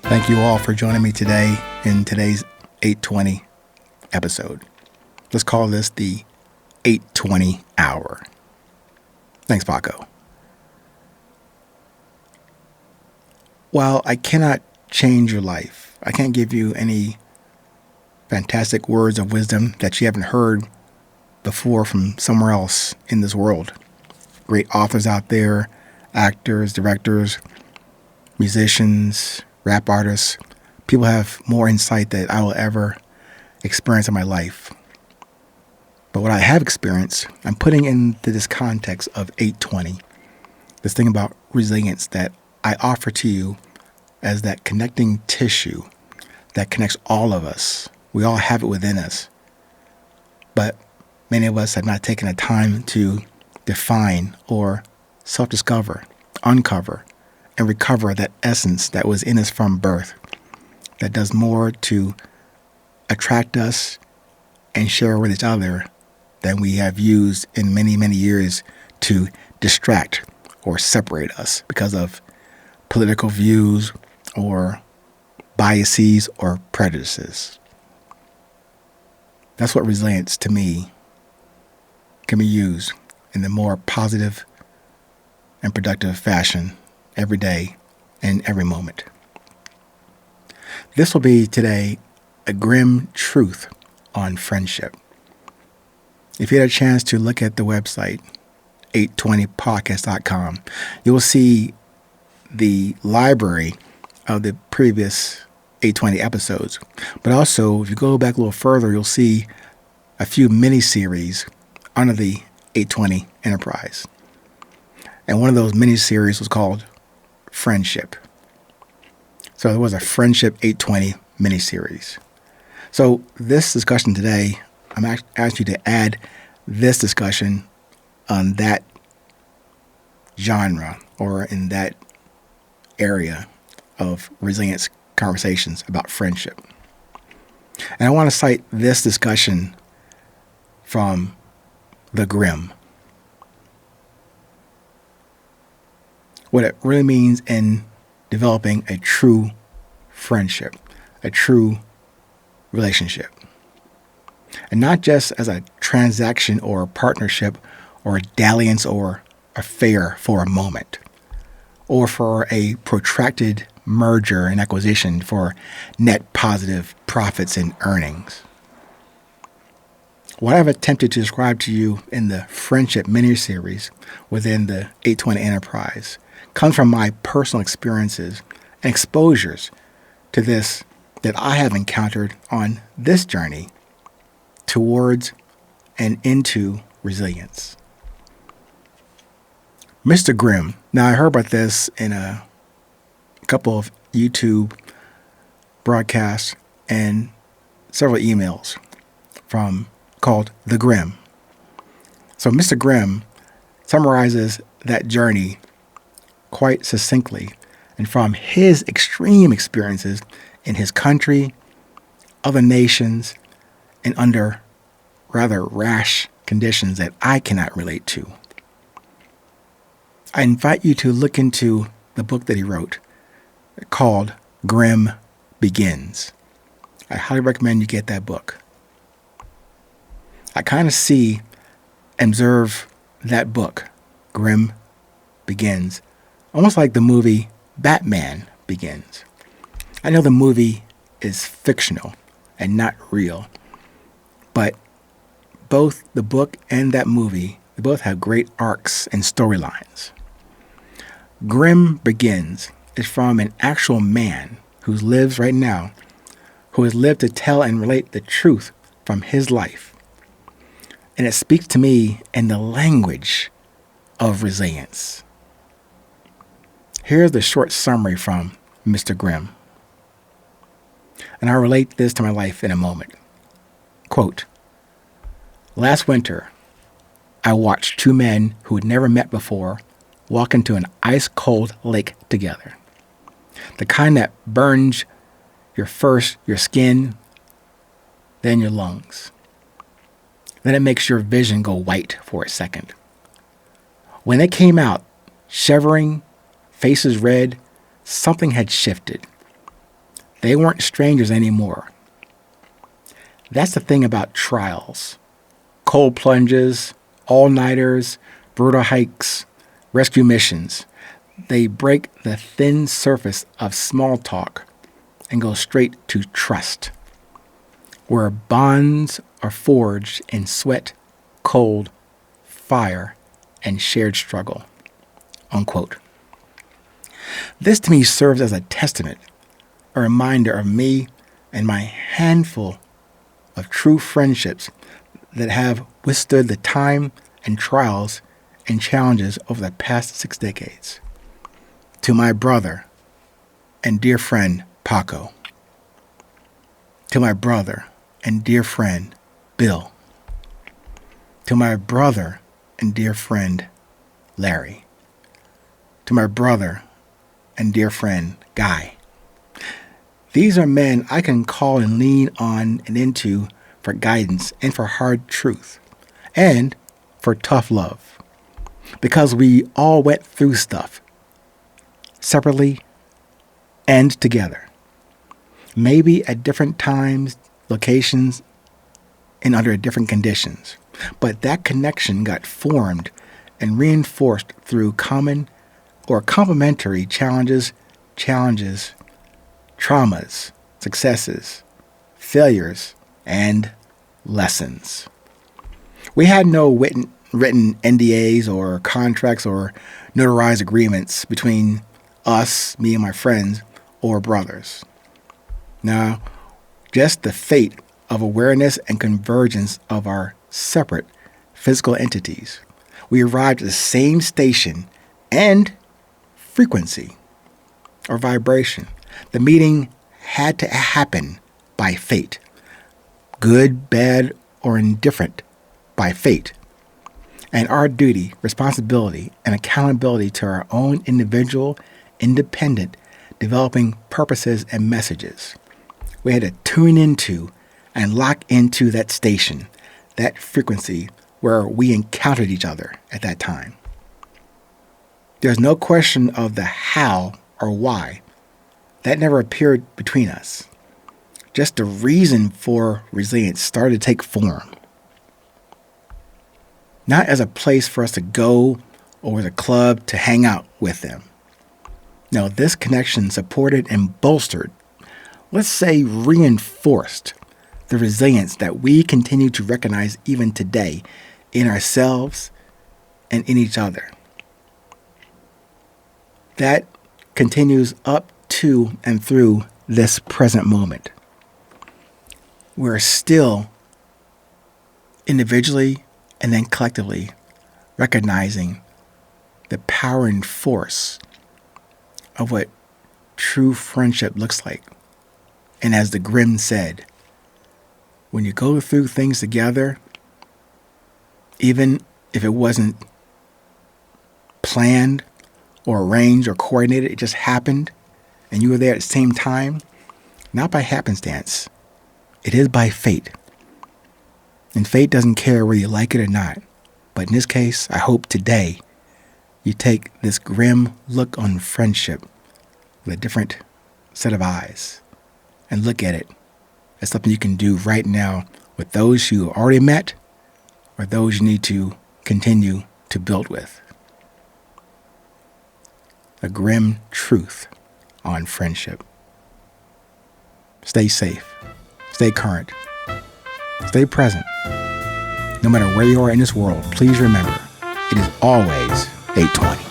Thank you all for joining me today in today's 820 episode. Let's call this the 820 hour. Thanks, Paco. While I cannot change your life, I can't give you any fantastic words of wisdom that you haven't heard before from somewhere else in this world. Great authors out there, actors, directors, musicians, rap artists. People have more insight that I will ever experience in my life. But what I have experienced, I'm putting into this context of 820, this thing about resilience that I offer to you as that connecting tissue that connects all of us. We all have it within us. But many of us have not taken the time to define or self-discover, uncover, and recover that essence that was in us from birth, that does more to attract us and share with each other than we have used in many, many years to distract or separate us because of political views or biases or prejudices. That's what resilience to me can be used in the more positive and productive fashion every day and every moment. This will be today a grim truth on friendship. If you had a chance to look at the website, 820podcast.com, you will see the library of the previous 820 episodes. But also, if you go back a little further, you'll see a few mini-series under the 820 enterprise. And one of those mini-series was called Friendship. So there was a Friendship 820 mini-series. So this discussion today, I'm asking you to add this discussion on that genre or in that area of resilience conversations about friendship. And I want to cite this discussion from the Grimm. What it really means in developing a true friendship, a true relationship. And not just as a transaction or a partnership or a dalliance or affair for a moment, or for a protracted merger and acquisition for net positive profits and earnings. What I've attempted to describe to you in the Friendship mini-series within the 820 enterprise comes from my personal experiences and exposures to this that I have encountered on this journey towards and into resilience. Mr. Grimm. Now, I heard about this in a couple of YouTube broadcasts and several emails called The Grimm. So Mr. Grimm summarizes that journey quite succinctly and from his extreme experiences in his country, other nations, and under rather rash conditions that I cannot relate to. I invite you to look into the book that he wrote called Grimm Begins. I highly recommend you get that book. I kind of see and observe that book, Grimm Begins, almost like the movie Batman Begins. I know the movie is fictional and not real, but both the book and that movie, they both have great arcs and storylines. Grimm Begins is from an actual man who lives right now, who has lived to tell and relate the truth from his life. And it speaks to me in the language of resilience. Here's the short summary from Mr. Grimm. And I'll relate this to my life in a moment. Quote, last winter, I watched two men who had never met before walk into an ice-cold lake together. The kind that burns your skin, then your lungs. Then it makes your vision go white for a second. When they came out, shivering, faces red, something had shifted. They weren't strangers anymore. That's the thing about trials. Cold plunges, all-nighters, brutal hikes, rescue missions. They break the thin surface of small talk and go straight to trust, where bonds are forged in sweat, cold, fire, and shared struggle. Unquote. This to me serves as a testament, a reminder of me and my handful of true friendships that have withstood the time and trials and challenges over the past 6 decades. To my brother and dear friend, Paco. To my brother and dear friend, Bill. To my brother and dear friend, Larry. To my brother and dear friend, Guy. These are men I can call and lean on and into for guidance and for hard truth and for tough love. Because we all went through stuff, separately and together. Maybe at different times, locations, and under different conditions. But that connection got formed and reinforced through common or complementary challenges, traumas, successes, failures, and lessons. We had no written NDAs or contracts or notarized agreements between us, me and my friends, or brothers. Now, just the fate of awareness and convergence of our separate physical entities. We arrived at the same station and frequency or vibration. The meeting had to happen by fate. Good, bad, or indifferent by fate. And our duty, responsibility, and accountability to our own individual, independent, developing purposes and messages. We had to tune into and lock into that station, that frequency where we encountered each other at that time. There's no question of the how or why. That never appeared between us. Just the reason for resilience started to take form. Not as a place for us to go or as a club to hang out with them. No, this connection supported and bolstered, let's say reinforced, the resilience that we continue to recognize even today in ourselves and in each other. That continues up to and through this present moment. We're still individually and then collectively recognizing the power and force of what true friendship looks like. And as the Grimm said, when you go through things together, even if it wasn't planned or arranged or coordinated, it just happened, and you were there at the same time, not by happenstance. It is by fate. And fate doesn't care whether you like it or not. But in this case, I hope today you take this grim look on friendship with a different set of eyes and look at it as something you can do right now with those you already met or those you need to continue to build with. A grim truth on friendship. Stay safe. Stay current. Stay present. No matter where you are in this world, please remember, it is always 820.